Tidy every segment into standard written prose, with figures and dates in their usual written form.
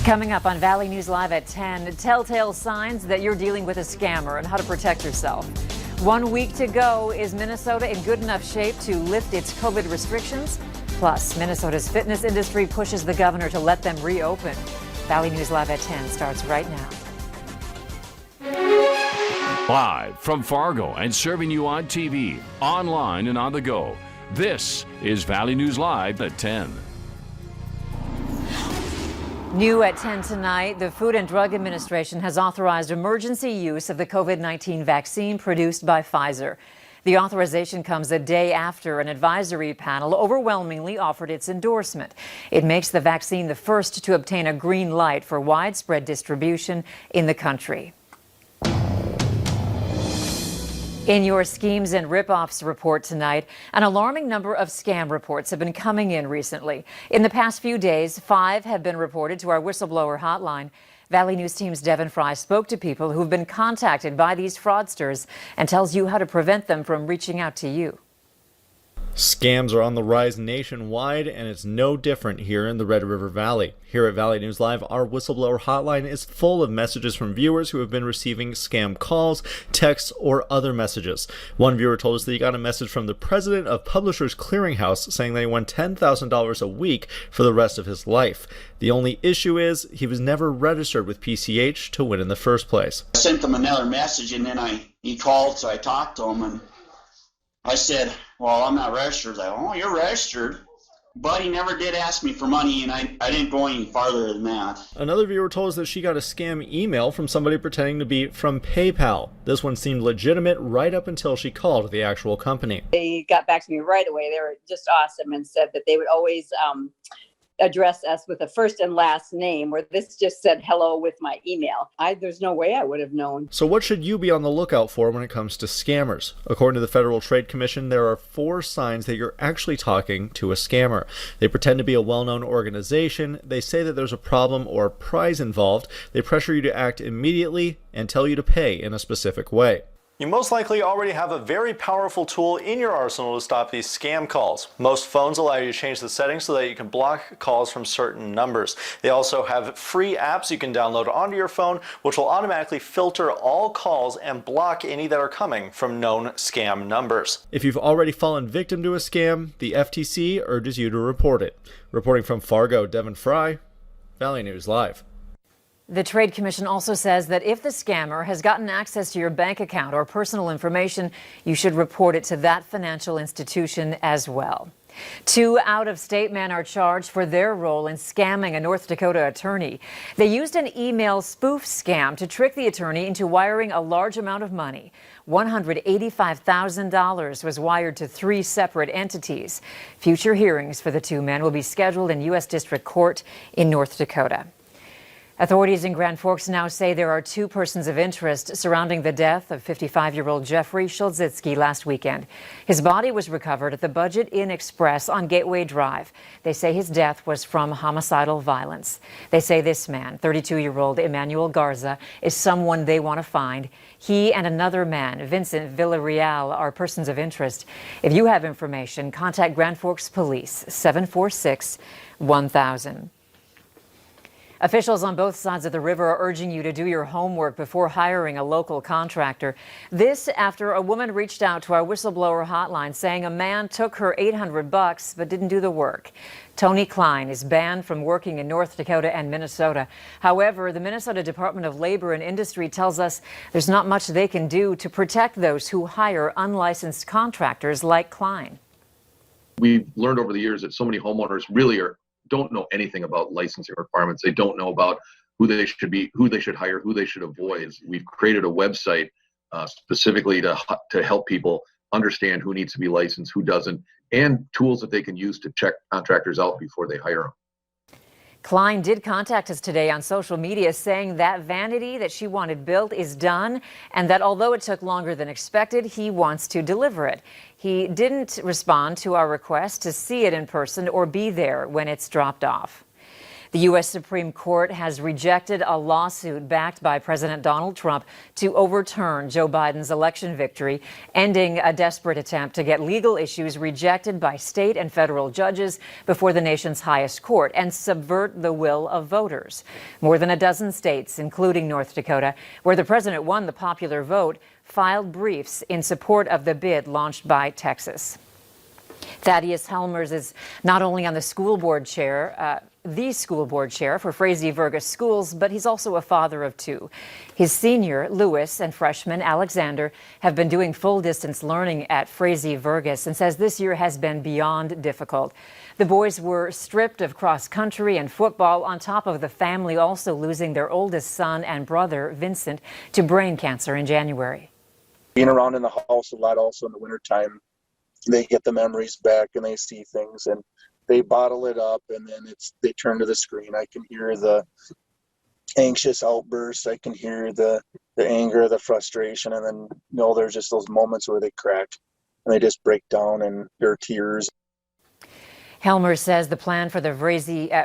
Coming up on Valley News Live at 10, telltale signs that you're dealing with a scammer and how to protect yourself. 1 week to go. Is Minnesota in good enough shape to lift its COVID restrictions? Plus, Minnesota's fitness industry pushes the governor to let them reopen. Valley News Live at 10 starts right now. Live from Fargo and serving you on TV, online and on the go. This is Valley News Live at 10. New at 10 tonight, the Food and Drug Administration has authorized emergency use of the COVID-19 vaccine produced by Pfizer. The authorization comes a day after an advisory panel overwhelmingly offered its endorsement. It makes the vaccine the first to obtain a green light for widespread distribution in the country. In your schemes and ripoffs report tonight, an alarming number of scam reports have been coming in recently. In the past few days, 5 have been reported to our whistleblower hotline. Valley News Team's Devin Fry spoke to people who've been contacted by these fraudsters and tells you how to prevent them from reaching out to you. Scams are on the rise nationwide, and it's no different here in the Red River Valley. Here at Valley News Live, our whistleblower hotline is full of messages from viewers who have been receiving scam calls, texts, or other messages. One viewer told us that he got a message from the president of Publishers Clearinghouse saying that he won $10,000 a week for the rest of his life. The only issue is he was never registered with PCH to win in the first place. I sent him another message, and then he called, so I talked to him, and I said, well, I'm not registered. Like, oh, you're registered. But he never did ask me for money, and I didn't go any farther than that. Another viewer told us that she got a scam email from somebody pretending to be from PayPal. This one seemed legitimate right up until she called the actual company. They got back to me right away. They were just awesome and said that they would always address us with a first and last name, where this just said hello with my email. There's no way I would have known. So what should you be on the lookout for when it comes to scammers? According to the Federal Trade Commission, there are 4 signs that you're actually talking to a scammer. They pretend to be a well-known organization. They say that there's a problem or a prize involved. They pressure you to act immediately and tell you to pay in a specific way. You most likely already have a very powerful tool in your arsenal to stop these scam calls. Most phones allow you to change the settings so that you can block calls from certain numbers. They also have free apps you can download onto your phone, which will automatically filter all calls and block any that are coming from known scam numbers. If you've already fallen victim to a scam, the FTC urges you to report it. Reporting from Fargo, Devin Fry, Valley News Live. The Trade Commission also says that if the scammer has gotten access to your bank account or personal information, you should report it to that financial institution as well. 2 out-of-state men are charged for their role in scamming a North Dakota attorney. They used an email spoof scam to trick the attorney into wiring a large amount of money. $185,000 was wired to 3 separate entities. Future hearings for the 2 men will be scheduled in U.S. District Court in North Dakota. Authorities in Grand Forks now say there are 2 persons of interest surrounding the death of 55-year-old Jeffrey Schulzitsky last weekend. His body was recovered at the Budget Inn Express on Gateway Drive. They say his death was from homicidal violence. They say this man, 32-year-old Emmanuel Garza, is someone they want to find. He and another man, Vincent Villarreal, are persons of interest. If you have information, contact Grand Forks Police, 746-1000. Officials on both sides of the river are urging you to do your homework before hiring a local contractor. This after a woman reached out to our whistleblower hotline saying a man took her $800 but didn't do the work. Tony Klein is banned from working in North Dakota and Minnesota. However, the Minnesota Department of Labor and Industry tells us there's not much they can do to protect those who hire unlicensed contractors like Klein. We've learned over the years that so many homeowners really don't know anything about licensing requirements. They don't know about who they should be, who they should hire, who they should avoid. We've created a website specifically to help people understand who needs to be licensed, who doesn't, and tools that they can use to check contractors out before they hire them. Klein did contact us today on social media saying that vanity that she wanted built is done and that although it took longer than expected, he wants to deliver it. He didn't respond to our request to see it in person or be there when it's dropped off. The U.S. Supreme Court has rejected a lawsuit backed by President Donald Trump to overturn Joe Biden's election victory, ending a desperate attempt to get legal issues rejected by state and federal judges before the nation's highest court and subvert the will of voters. More than a dozen states, including North Dakota, where the president won the popular vote, filed briefs in support of the bid launched by Texas. Thaddeus Helmers is not only on the school board chair for Frazee Vergus Schools, but he's also a father of two. His senior, Lewis, and freshman, Alexander, have been doing full-distance learning at Frazee Vergus and says this year has been beyond difficult. The boys were stripped of cross-country and football, on top of the family also losing their oldest son and brother, Vincent, to brain cancer in January. Being around in the house a lot also in the wintertime, they get the memories back and they see things and they bottle it up, and then they turn to the screen. I can hear the anxious outbursts. I can hear the anger, the frustration, and then there's just those moments where they crack and they just break down and there are tears. Helmer says the plan for the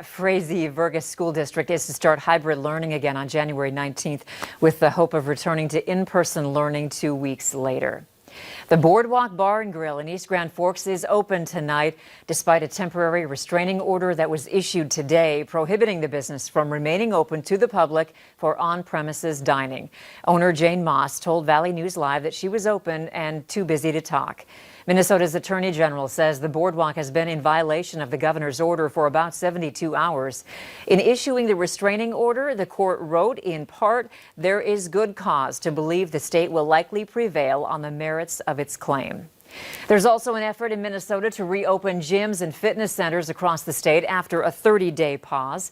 Frazee Vergus School District is to start hybrid learning again on January 19th, with the hope of returning to in-person learning 2 weeks later. The Boardwalk Bar and Grill in East Grand Forks is open tonight, despite a temporary restraining order that was issued today prohibiting the business from remaining open to the public for on-premises dining. Owner Jane Moss told Valley News Live that she was open and too busy to talk. Minnesota's Attorney General says the boardwalk has been in violation of the governor's order for about 72 hours. In issuing the restraining order, the court wrote, in part, there is good cause to believe the state will likely prevail on the merits of its claim. There's also an effort in Minnesota to reopen gyms and fitness centers across the state after a 30-day pause.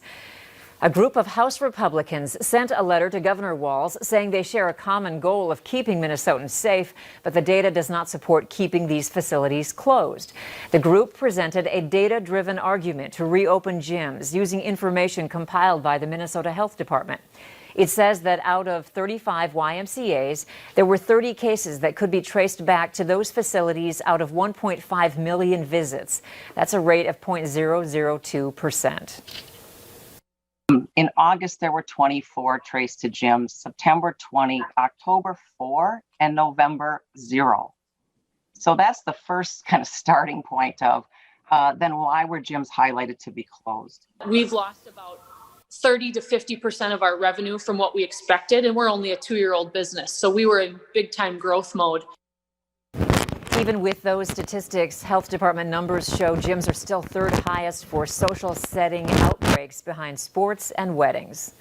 A group of House Republicans sent a letter to Governor Walz saying they share a common goal of keeping Minnesotans safe, but the data does not support keeping these facilities closed. The group presented a data-driven argument to reopen gyms using information compiled by the Minnesota Health Department. It says that out of 35 YMCAs, there were 30 cases that could be traced back to those facilities out of 1.5 million visits. That's a rate of 0.002%. In August, there were 24 traced to gyms, September 20, October 4, and November 0. So that's the first kind of starting point of then why were gyms highlighted to be closed? We've lost about 30 to 50% of our revenue from what we expected, and we're only a 2-year-old business. So we were in big time growth mode. Even with those statistics, health department numbers show gyms are still third highest for social setting outbreaks behind sports and weddings.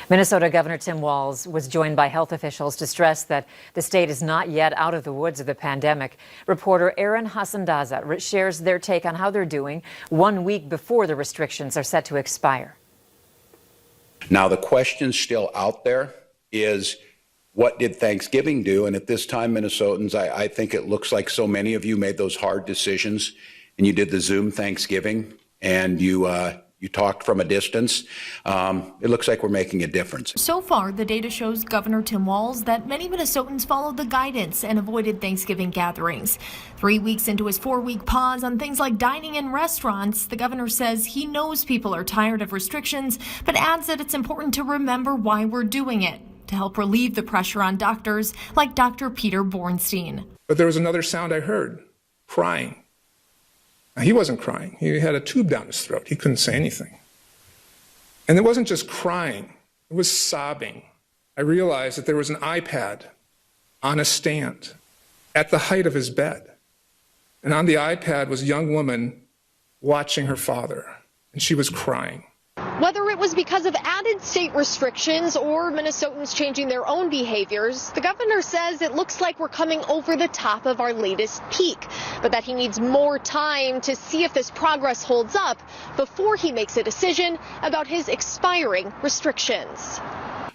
Minnesota Governor Tim Walz was joined by health officials to stress that the state is not yet out of the woods of the pandemic. Reporter Aaron Hassandaza shares their take on how they're doing 1 week before the restrictions are set to expire. Now, the question still out there is, what did Thanksgiving do? And at this time, Minnesotans, I think it looks like so many of you made those hard decisions and you did the Zoom Thanksgiving and you talked from a distance. It looks like we're making a difference. So far, the data shows Governor Tim Walz that many Minnesotans followed the guidance and avoided Thanksgiving gatherings. 3 weeks into his 4-week pause on things like dining in restaurants, the governor says he knows people are tired of restrictions, but adds that it's important to remember why we're doing it, to help relieve the pressure on doctors like Dr. Peter Bornstein. But there was another sound I heard, crying. Now, he wasn't crying. He had a tube down his throat. He couldn't say anything. And it wasn't just crying. It was sobbing. I realized that there was an iPad on a stand at the height of his bed. And on the iPad was a young woman watching her father, and she was crying. Whether it was because of added state restrictions or Minnesotans changing their own behaviors, the governor says it looks like we're coming over the top of our latest peak, but that he needs more time to see if this progress holds up before he makes a decision about his expiring restrictions.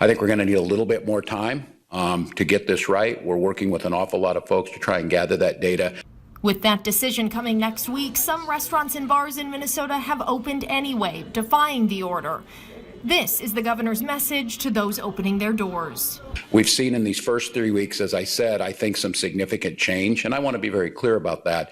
I think we're going to need a little bit more time to get this right. We're working with an awful lot of folks to try and gather that data. With that decision coming next week, some restaurants and bars in Minnesota have opened anyway, defying the order. This is the governor's message to those opening their doors. We've seen in these first 3 weeks, as I said, I think some significant change, and I want to be very clear about that.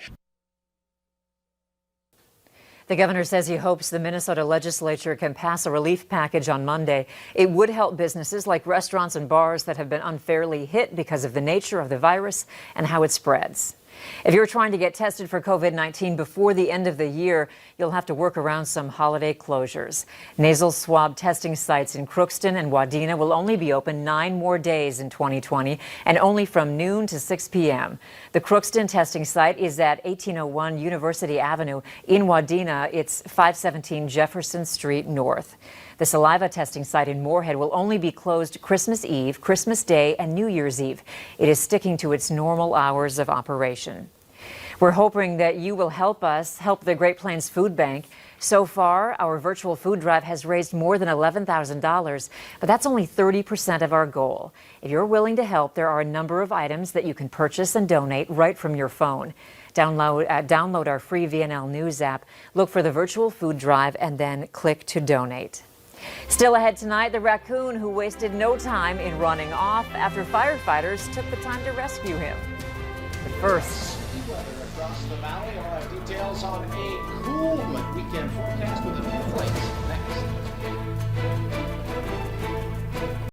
The governor says he hopes the Minnesota legislature can pass a relief package on Monday. It would help businesses like restaurants and bars that have been unfairly hit because of the nature of the virus and how it spreads. If you're trying to get tested for COVID-19 before the end of the year, you'll have to work around some holiday closures. Nasal swab testing sites in Crookston and Wadena will only be open 9 more days in 2020 and only from noon to 6 p.m. The Crookston testing site is at 1801 University Avenue. In Wadena, it's 517 Jefferson Street North. The saliva testing site in Moorhead will only be closed Christmas Eve, Christmas Day, and New Year's Eve. It is sticking to its normal hours of operation. We're hoping that you will help us help the Great Plains Food Bank. So far, our virtual food drive has raised more than $11,000, but that's only 30% of our goal. If you're willing to help, there are a number of items that you can purchase and donate right from your phone. Download our free VNL News app, look for the virtual food drive, and then click to donate. Still ahead tonight, the raccoon who wasted no time in running off after firefighters took the time to rescue him. But first, across the valley, all our details on a cool weekend forecast with a few flakes.